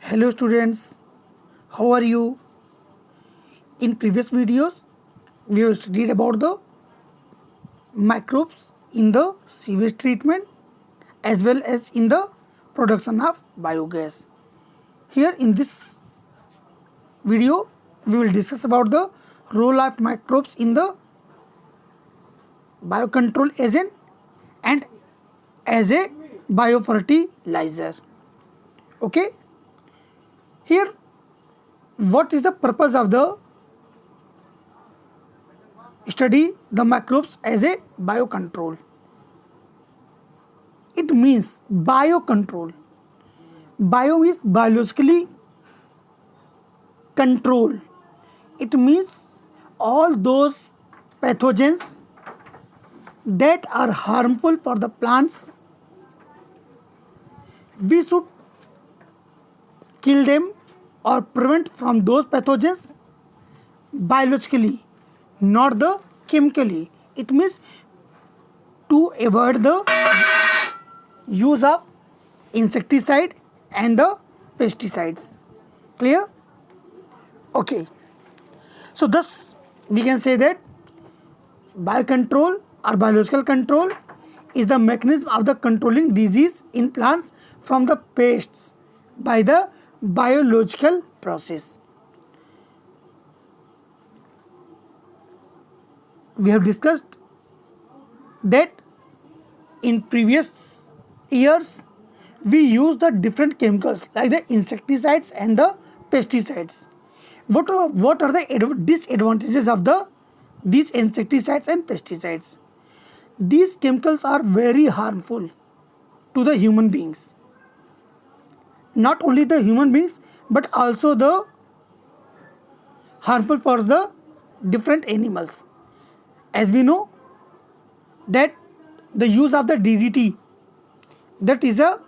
Hello students, how are you? In previous videos, we have studied about the microbes in the sewage treatment as well as in the production of biogas. Here in this video, we will discuss about the role of microbes in the biocontrol agent and as a biofertilizer. Okay, here what is the purpose of the study the microbes as a biocontrol? It means biocontrol. Bio is biologically control. It means all those pathogens that are harmful for the plants, we should kill them or prevent from those pathogens biologically, not the chemically. It means to avoid the use of insecticide and the pesticides. Clear? Okay. So thus we can say that biocontrol or biological control is the mechanism of the controlling disease in plants from the pests by the biological process. We have discussed that in previous years we use the different chemicals like the insecticides and the pesticides. What are the disadvantages of these insecticides and pesticides? These chemicals are very harmful to the human beings. Not only the human beings but also the harmful for the different animals. As we know that the use of the DDT, that is a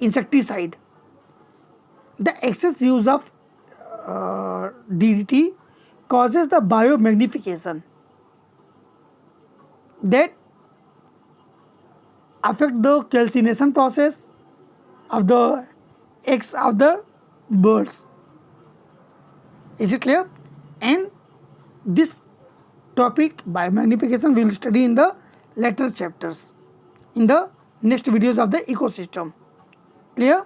insecticide. The excess use of DDT causes the biomagnification that affect the calcination process of the eggs of the birds. Is it clear? And this topic biomagnification we will study in the later chapters in the next videos of the ecosystem. Clear?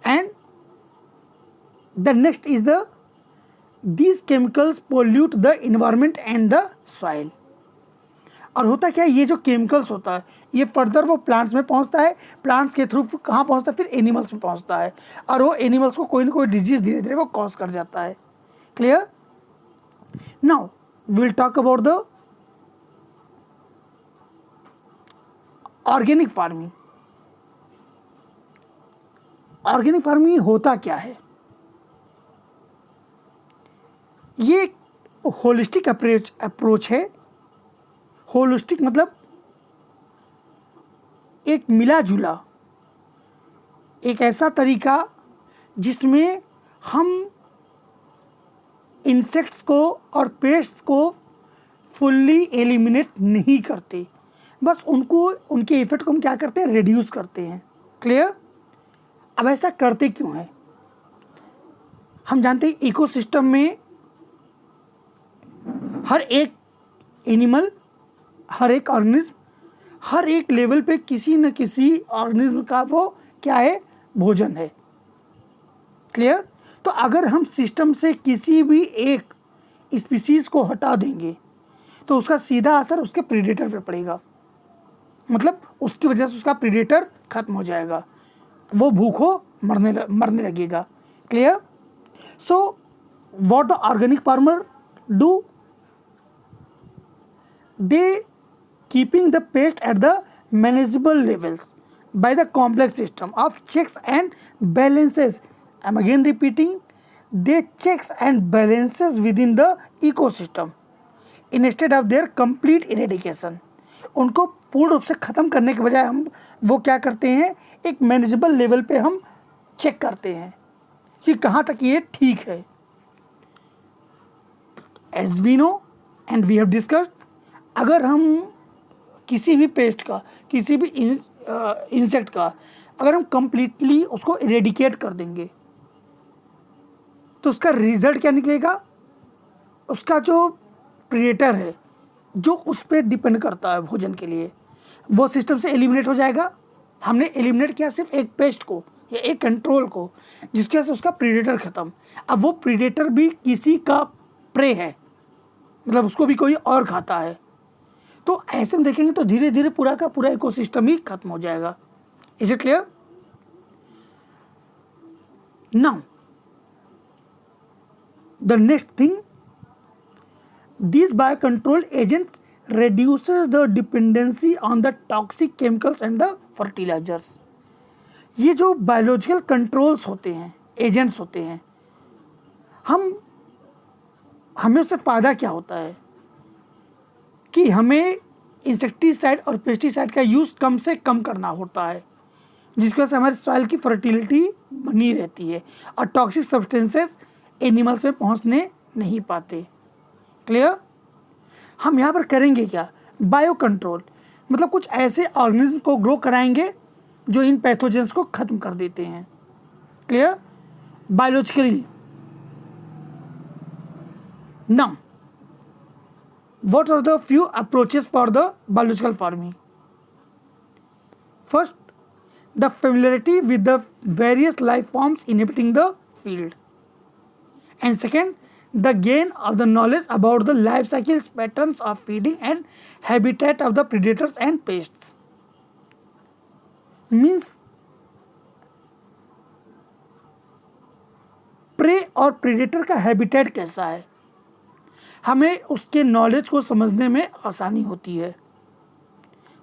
And the next is these chemicals pollute the environment and the soil. और होता क्या है, ये जो chemicals होता है ये further वो प्लांट्स में पहुंचता है, प्लांट्स के थ्रू कहाँ पहुंचता है, फिर एनिमल्स में पहुंचता है और वो एनिमल्स को कोई ना कोई डिजीज धीरे धीरे वो कॉज कर जाता है. Clear? Now we will talk about the organic farming. Organic farming होता क्या है? ये होलिस्टिक अप्रोच है. होलिस्टिक मतलब एक मिला जुला, एक ऐसा तरीका जिसमें हम इंसेक्ट्स को और पेस्ट्स को फुल्ली एलिमिनेट नहीं करते, बस उनको उनके इफेक्ट को हम क्या करते हैं, रिड्यूस करते हैं. क्लियर? अब ऐसा करते क्यों है? हम जानते हैं इकोसिस्टम में हर एक एनिमल, हर एक ऑर्गेनिज्म, हर एक लेवल पे किसी न किसी ऑर्गेनिज्म का वो क्या है, भोजन है. क्लियर? तो अगर हम सिस्टम से किसी भी एक स्पीसीज को हटा देंगे तो उसका सीधा असर उसके प्रीडेटर पे पड़ेगा. मतलब उसकी वजह से उसका प्रीडेटर खत्म हो जाएगा, वो भूखों मरने लगेगा. Clear? So what the organic farmer do? They keeping the pest at the manageable levels by the complex system of checks and balances. I am again repeating, they checks and balances within the ecosystem instead of their complete eradication. उनको पूर्ण रूप से ख़त्म करने के बजाय हम वो क्या करते हैं, एक मैनेजेबल लेवल पे हम चेक करते हैं कि कहाँ तक ये ठीक है. As we know and we have discussed, अगर हम किसी भी पेस्ट का, किसी भी इंसेक्ट का अगर हम कंप्लीटली उसको इरेडिकेट कर देंगे तो उसका रिजल्ट क्या निकलेगा, उसका जो प्रीडेटर है जो उस पर डिपेंड करता है भोजन के लिए, वो सिस्टम से एलिमिनेट हो जाएगा। हमने एलिमिनेट किया सिर्फ एक पेस्ट को या एक कंट्रोल को, जिसकी वजह से उसका प्रीडेटर खत्म। अब वो प्रीडेटर भी किसी का प्रे है, मतलब उसको भी कोई और खाता है। तो ऐसे में देखेंगे तो धीरे धीरे पूरा का पूरा इकोसिस्टम ही खत्म हो जाएगा। Is it clear? Now the next thing, these biocontrol agents reduces the dependency on the toxic chemicals and the fertilizers। ये जो बायोलॉजिकल कंट्रोल्स होते हैं, एजेंट्स होते हैं, हमें उससे फ़ायदा क्या होता है कि हमें इंसेक्टिसाइड और पेस्टिसाइड का यूज़ कम से कम करना होता है, जिसकी वजह से हमारे सॉइल की फर्टिलिटी बनी रहती है और टॉक्सिक सब्सटेंसेस एनिमल्स में पहुंचने नहीं पाते। क्लियर? हम यहाँ पर करेंगे क्या, बायो कंट्रोल, मतलब कुछ ऐसे ऑर्गेनिज्म को ग्रो कराएंगे जो इन पैथोजेंस को खत्म कर देते हैं। Clear? Biologically. Now what are the few approaches for the biological farming? First, the familiarity with the various life forms inhabiting the field, and second, the gain of the knowledge about the life cycle patterns of feeding and habitat of the predators and pests। means prey और predator का habitat कैसा है, हमें उसके knowledge को समझने में आसानी होती है।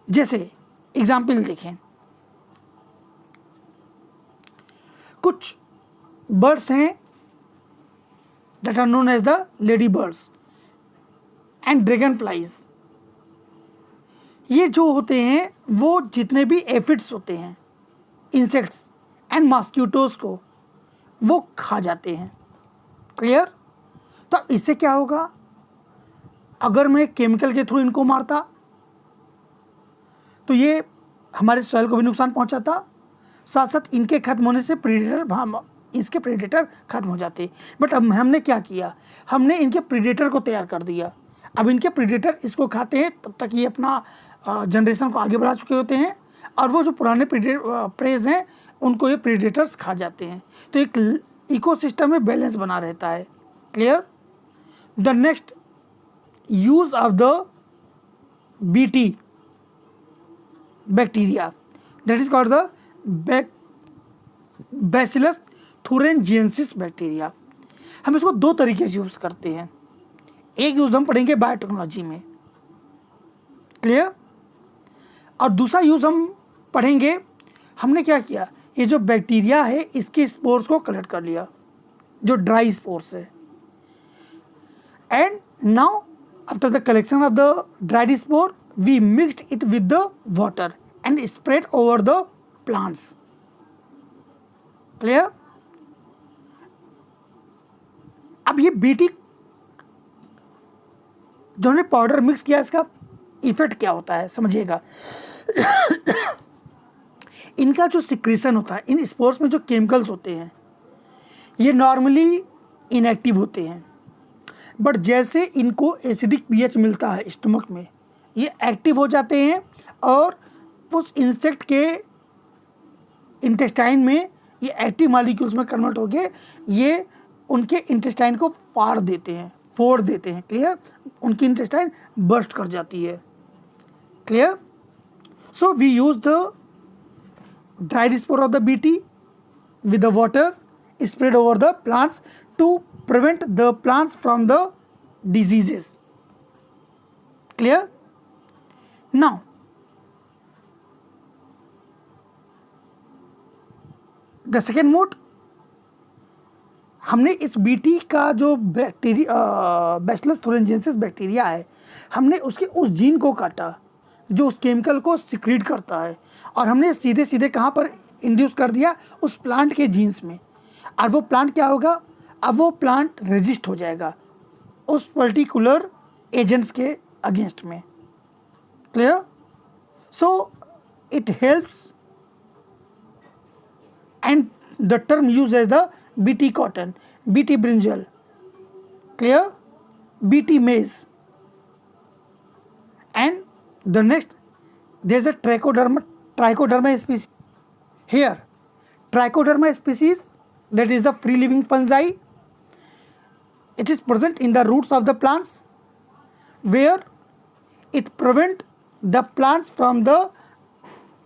जैसे एग्जाम्पल देखें, कुछ बर्ड्स हैं that are known as the lady birds and dragonflies। ये जो होते हैं वो जितने भी एफिड्स होते हैं, इंसेक्ट्स एंड मॉस्किटोज को वो खा जाते हैं। क्लियर? तो इससे क्या होगा, अगर मैं केमिकल के थ्रू इनको मारता तो ये हमारे सॉइल को भी नुकसान पहुंचाता, साथ साथ इनके खत्म होने से इसके प्रेडेटर खत्म हो जाते। बट अब हमने क्या किया, हमने इनके प्रेडेटर को तैयार कर दिया। अब इनके प्रेडेटर इसको खाते हैं, तब तक ये अपना जनरेशन को आगे बढ़ा चुके होते हैं और वो जो पुराने प्रेज हैं उनको ये प्रेडेटर्स खा जाते हैं। तो एक इकोसिस्टम में बैलेंस बना रहता है। Clear? The next, use of the BT bacteria, that is called the Bacillus thuringiensis bacteria. हम इसको दो तरीके से यूज करते हैं। एक यूज हम पढ़ेंगे बायोटेक्नोलॉजी में। क्लियर? और दूसरा यूज हम पढ़ेंगे, हमने क्या किया, ये जो बैक्टीरिया है इसके स्पोर्स को कलेक्ट कर लिया, जो ड्राई स्पोर्स है, and now after the collection of the dried spore we mixed it with the water and spread over the plants. Clear? अब ये बीटी जो हमने पाउडर मिक्स किया, इसका इफेक्ट क्या होता है समझिएगा। इनका जो सिक्रेशन होता है, इन स्पोर्स में जो केमिकल्स होते हैं ये नॉर्मली इनएक्टिव होते हैं, बट जैसे इनको एसिडिक पीएच मिलता है स्टमक में, ये एक्टिव हो जाते हैं और उस इंसेक्ट के इंटेस्टाइन में ये एक्टिव मॉलिक्यूल्स में कन्वर्ट होके ये उनके इंटेस्टाइन को फाड़ देते हैं, फोड़ देते हैं। क्लियर? उनकी इंटेस्टाइन बर्स्ट कर जाती है। Clear? So we use the dried spore of the BT with the water spread over the plants to prevent the plants from the diseases. Clear? Now the second mode, हमने इस BT का जो bacteria bacillus thuringiensis bacteria है, हमने उसके उस gene को काटा जो उस केमिकल को सिक्रीट करता है, और हमने सीधे सीधे कहाँ पर इंड्यूस कर दिया, उस प्लांट के जीन्स में। और वो प्लांट क्या होगा, अब वो प्लांट रेजिस्ट हो जाएगा उस पर्टिकुलर एजेंट्स के अगेंस्ट में। Clear? So it helps, and the term used as the BT cotton, BT brinjal. Clear? BT maize. And the next, there's a trichoderma species. Here, trichoderma species, that is the free living fungi. It is present in the roots of the plants, where it prevents the plants from the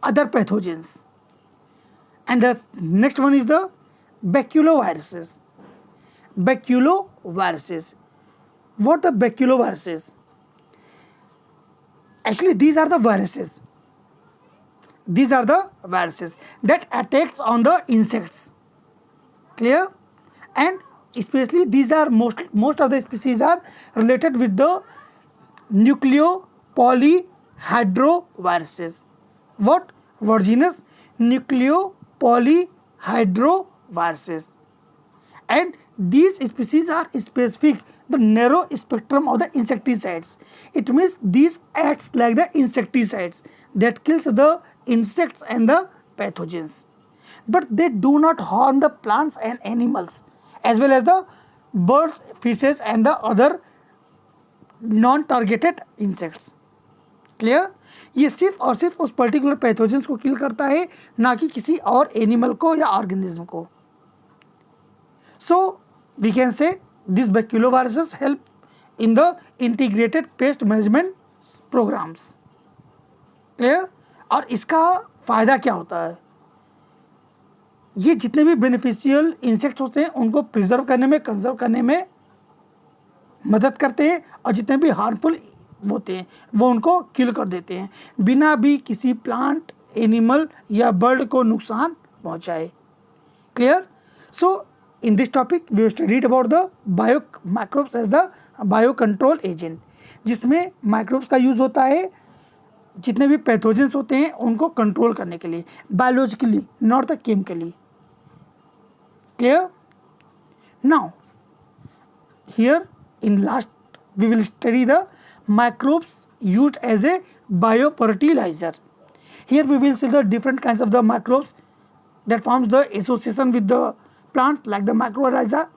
other pathogens. And the next one is the baculoviruses. Baculoviruses. What the baculoviruses? Actually, these are the viruses. These are the viruses that attacks on the insects. Clear? And especially these are most of the species are related with the nucleopolyhedroviruses. What? Virginous nucleopolyhedroviruses. And these species are specific the narrow spectrum of the insecticides. It means these acts like the insecticides that kills the insects and the pathogens, but they do not harm the plants and animals as well as the birds, fishes and the other non targeted insects. Clear? ये सिर्फ और सिर्फ उस particular pathogens को किल करता है, ना कि किसी और एनिमल को या ऑर्गेनिज्म को. So we can say this baculoviruses help in the integrated pest management programs. Clear? और इसका फ़ायदा क्या होता है? ये जितने भी बेनिफिशियल इंसेक्ट्स होते हैं उनको प्रिजर्व करने में, कंजर्व करने में मदद करते हैं, और जितने भी हार्मफुल होते हैं वो उनको किल कर देते हैं बिना भी किसी प्लांट, एनिमल या बर्ड को नुकसान पहुंचाए. Clear? So in this topic we studied about the bio microbes as the bio control agent, जिसमें माइक्रोब्स का यूज़ होता है जितने भी पैथोजेंस होते हैं उनको कंट्रोल करने के लिए, biologically, not the chemically. Clear? Now here in last we will study the microbes used as a biofertilizer. Here we will see the different kinds of the microbes that forms the association with the plants, like the mycorrhiza,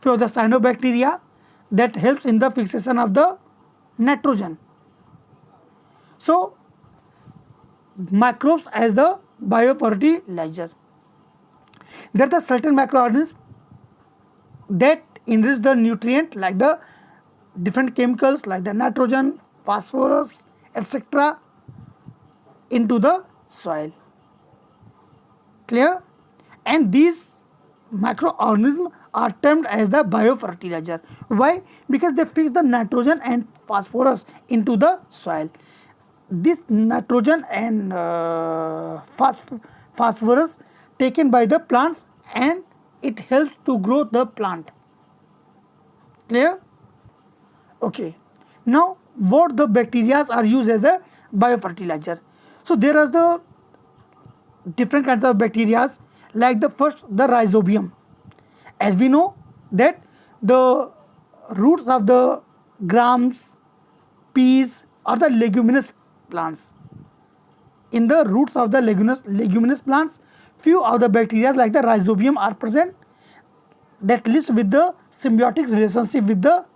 few of the cyanobacteria that helps in the fixation of the nitrogen. So microbes as the biofertilizer. There are the certain microorganisms that enrich the nutrient like the different chemicals like the nitrogen, phosphorus, etc. into the soil. Clear? And these microorganisms are termed as the biofertilizer. Why? Because they fix the nitrogen and phosphorus into the soil. This nitrogen and phosphorus taken by the plants, and it helps to grow the plant. Clear? Okay. Now what the bacteria are used as a biofertilizer. So there are the different kinds of bacteria, like the first, the rhizobium. As we know that the roots of the grams, peas are the leguminous plants. In the roots of the leguminous plants, few of the bacteria like the rhizobium are present that lives with the symbiotic relationship with the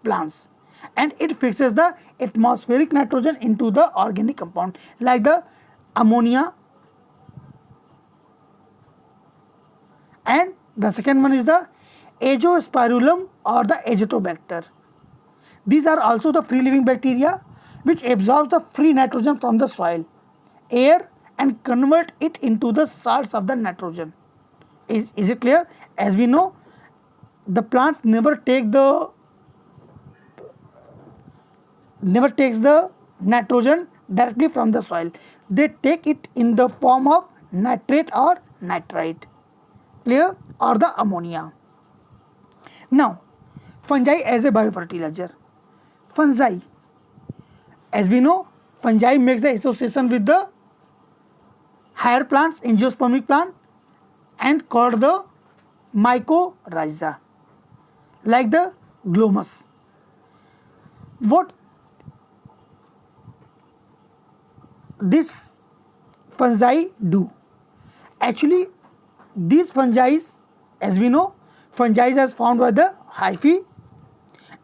plants, and it fixes the atmospheric nitrogen into the organic compound like the ammonia. And the second one is the azospirillum or the azotobacter. These are also the free living bacteria which absorbs the free nitrogen from the soil, air, and convert it into the salts of the nitrogen. Is it clear? As we know, the plants never takes the nitrogen directly from the soil. They take it in the form of nitrate or nitrite. Clear? Or the ammonia. Now, fungi as a biofertilizer. Fungi, as we know, fungi makes the association with the higher plants, angiospermic plant, and called the mycorrhiza, like the glomus. What this fungi do? Actually, these fungi, as we know, Fungi is found by the hyphae,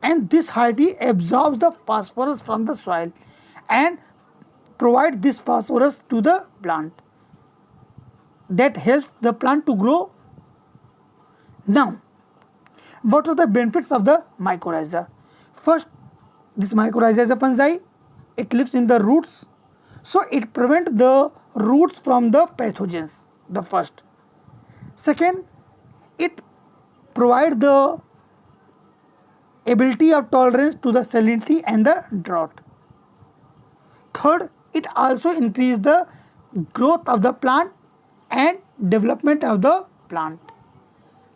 and this hyphae absorbs the phosphorus from the soil and provide this phosphorus to the plant. That helps the plant to grow. Now, what are the benefits of the mycorrhiza? First, this mycorrhiza is a fungi. It lives in the roots, so it prevents the roots from the pathogens. The first. Second, it provides the ability of tolerance to the salinity and the drought. Third, it also increases the growth of the plant and development of the plant.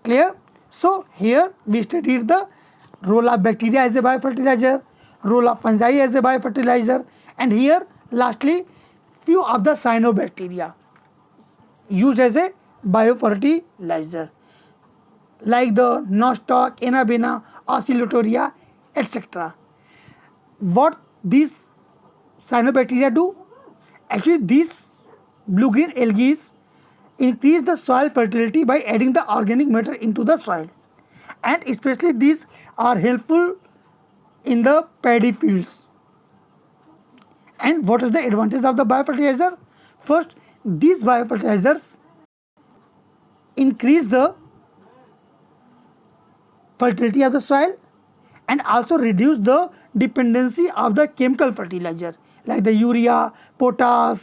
Clear? So here we studied the role of bacteria as a biofertilizer, role of fungi as a biofertilizer, and here lastly few of the cyanobacteria used as a biofertilizer, like the nostoc, Anabaena, Oscillatoria, etc. What these cyanobacteria do? Actually, these blue-green algae increase the soil fertility by adding the organic matter into the soil, and especially these are helpful in the paddy fields. And what is the advantage of the biofertilizer? First, these biofertilizers increase the fertility of the soil and also reduce the dependency of the chemical fertilizer like the urea, potash,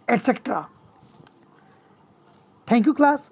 etc. Thank you, class.